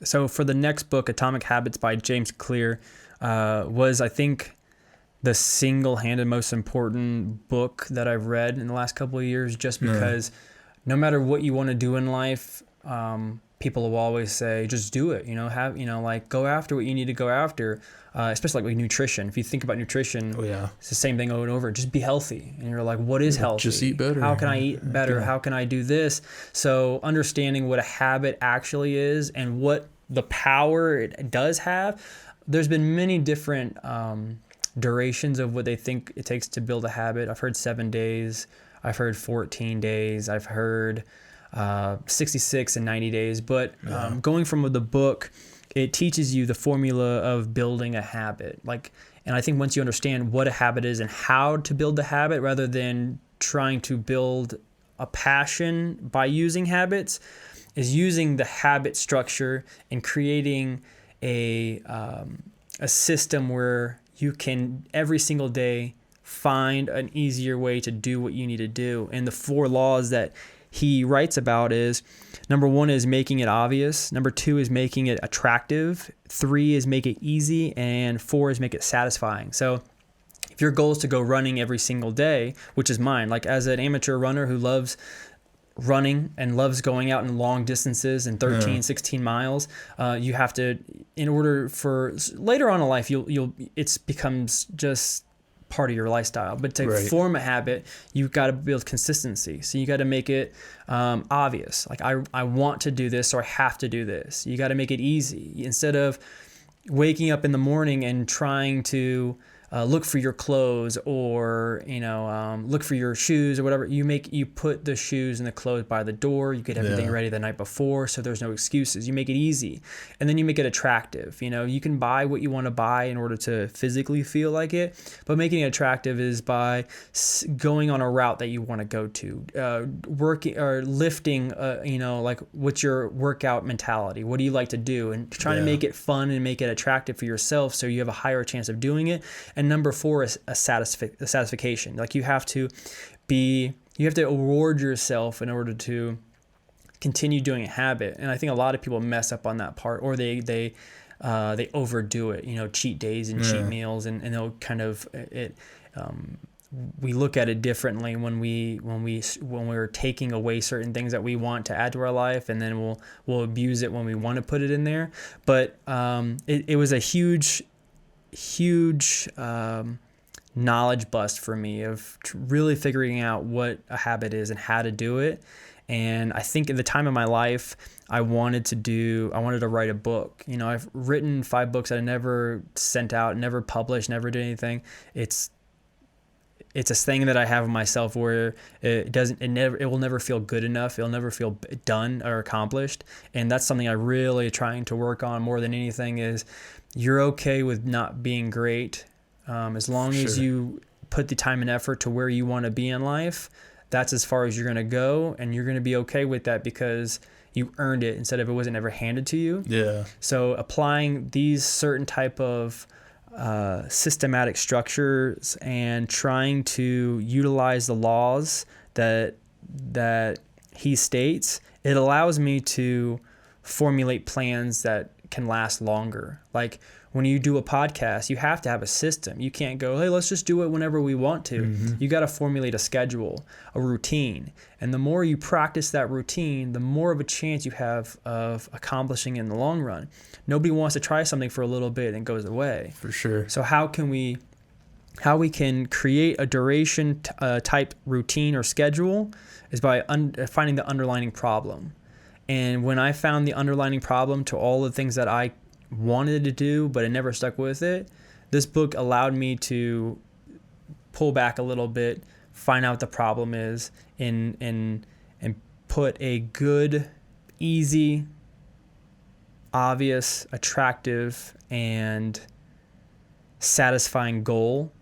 So for the next book, Atomic Habits by James Clear, was, I think, the single-handed most important book that I've read in the last couple of years, just because no matter what you want to do in life, people will always say, just do it, like go after what you need to go after, especially like with nutrition. If you think about nutrition, it's the same thing over and over. Just be healthy. And you're like, what is healthy? Just eat better. How can I eat better? Yeah. How can I do this? So understanding what a habit actually is and what the power it does have. There's been many different durations of what they think it takes to build a habit. I've heard 7 days. I've heard 14 days. I've heard 66 and 90 days. But going from the book, it teaches you the formula of building a habit. And I think once you understand what a habit is and how to build the habit, rather than trying to build a passion by using habits, is using the habit structure and creating a system where you can every single day find an easier way to do what you need to do. And the 4 laws that he writes about is, number 1 is making it obvious. Number 2 is making it attractive. 3 is make it easy. And 4 is make it satisfying. So if your goal is to go running every single day, which is mine, like as an amateur runner who loves running and loves going out in long distances and 13, 16 miles, you have to, in order for later on in life, it becomes just part of your lifestyle. But to form a habit, you've got to build consistency. So you got to make it obvious. Like I want to do this, so I have to do this. You got to make it easy. Instead of waking up in the morning and trying to look for your clothes or look for your shoes or whatever, you put the shoes and the clothes by the door. You get everything ready the night before, so there's no excuses. You make it easy, and then you make it attractive. You can buy what you want to buy in order to physically feel like it, but making it attractive is by going on a route that you want to go to, working or lifting. Like what's your workout mentality? What do you like to do? And trying to make it fun and make it attractive for yourself, so you have a higher chance of doing it. And number 4 is a satisfaction. Like you have to reward yourself in order to continue doing a habit. And I think a lot of people mess up on that part, or they overdo it. Cheat days and cheat meals, and they'll kind of we look at it differently when we're taking away certain things that we want to add to our life, and then we'll abuse it when we want to put it in there. But it was a huge knowledge bust for me of really figuring out what a habit is and how to do it. And I think at the time of my life, I wanted to write a book. I've written 5 books that I never sent out, never published, never did anything. It's a thing that I have of myself where it will never feel good enough. It'll never feel done or accomplished. And that's something I'm really trying to work on more than anything is, you're okay with not being great. As long as you put the time and effort to where you want to be in life, that's as far as you're going to go. And you're going to be okay with that because you earned it instead of it wasn't ever handed to you. Yeah. So applying these certain type of systematic structures and trying to utilize the laws that he states, it allows me to formulate plans that can last longer. Like when you do a podcast, you have to have a system. You can't go, hey, let's just do it whenever we want to. Mm-hmm. You got to formulate a schedule, a routine. And the more you practice that routine, the more of a chance you have of accomplishing it in the long run. Nobody wants to try something for a little bit and it goes away. For sure. So how we can create a duration type routine or schedule is by finding the underlying problem. And when I found the underlying problem to all the things that I wanted to do, but I never stuck with it, this book allowed me to pull back a little bit, find out what the problem is, and put a good, easy, obvious, attractive, and satisfying goal,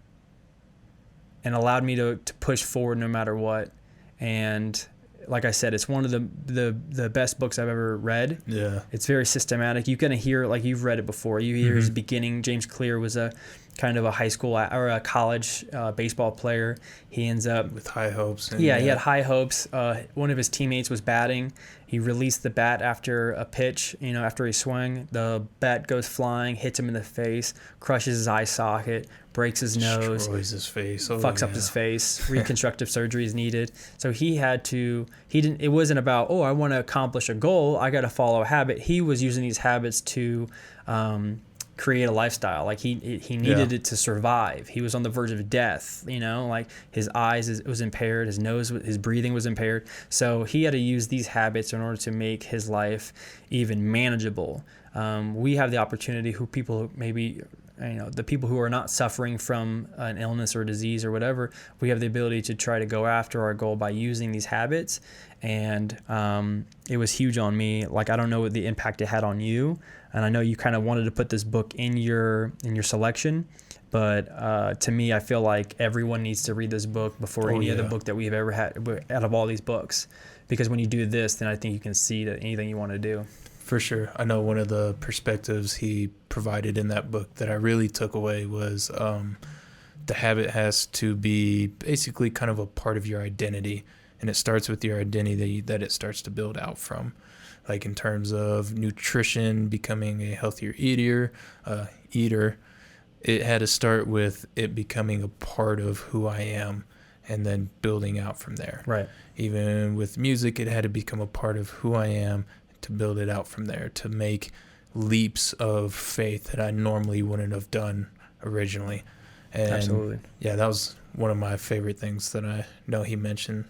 and allowed me to push forward no matter what. And like I said, it's one of the best books I've ever read. Yeah. It's very systematic. You're going to hear, like you've read it before, you hear his beginning. James Clear was a kind of a high school or a college baseball player. He ends up with high hopes. And he had high hopes. One of his teammates was batting. He released the bat after a pitch, after he swung. The bat goes flying, hits him in the face, crushes his eye socket, breaks his nose, destroys his face, fucks up his face. Reconstructive surgery is needed. So it wasn't about, I want to accomplish a goal, I got to follow a habit. He was using these habits to create a lifestyle. Like he needed it to survive. He was on the verge of death, like his eyes was impaired, his breathing was impaired. So he had to use these habits in order to make his life even manageable. We have the opportunity the people who are not suffering from an illness or disease or whatever, we have the ability to try to go after our goal by using these habits. And it was huge on me. Like, I don't know what the impact it had on you. And I know you kind of wanted to put this book in your selection, but to me, I feel like everyone needs to read this book before any other book that we've ever had out of all these books. Because when you do this, then I think you can see that anything you want to do. For sure. I know one of the perspectives he provided in that book that I really took away was the habit has to be basically kind of a part of your identity. And it starts with your identity that it starts to build out from. Like in terms of nutrition, becoming a healthier eater, it had to start with it becoming a part of who I am and then building out from there. Right. Even with music, it had to become a part of who I am to build it out from there, to make leaps of faith that I normally wouldn't have done originally. And absolutely. Yeah, that was one of my favorite things that I know he mentioned